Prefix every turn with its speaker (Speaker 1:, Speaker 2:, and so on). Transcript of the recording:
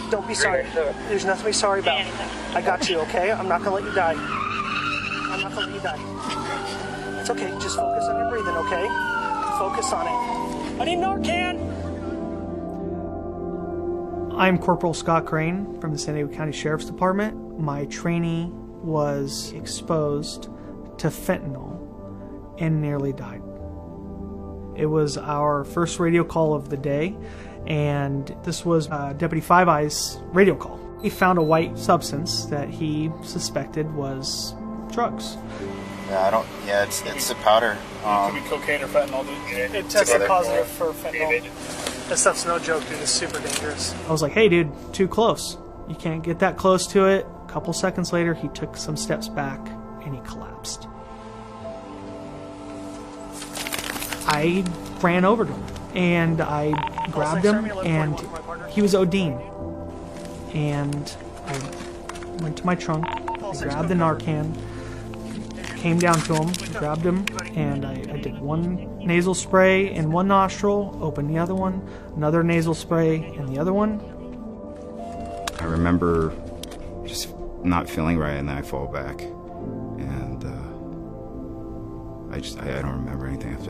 Speaker 1: Don't be sorry. There's nothing to be sorry about. I got you, okay? I'm not going to let you die. I'm not going to let you die. It's okay. Just focus on your breathing, okay? Focus on it. I need Narcan! I'm Corporal Scott Crane from the San Diego County Sheriff's Department. My trainee was exposed to fentanyl and nearly died. It was our first radio call of the day, and this was Deputy Faiivae's radio call. He found a white substance that he suspected was drugs.
Speaker 2: Yeah, it's a powder.
Speaker 3: It could be cocaine or fentanyl, dude.
Speaker 1: It tested positive for fentanyl. That stuff's no joke, dude. It's super dangerous. I was like, hey, dude, too close. You can't get that close to it. A couple seconds later, he took some steps back, and he collapsed. I ran over to him, and I grabbed him, and he was ODing. And I went to my trunk, I grabbed the Narcan, came down to him, grabbed him, and I did one nasal spray in one nostril, opened the other one, another nasal spray in the other one.
Speaker 2: I remember just not feeling right, and then I fall back, and I don't remember anything after that.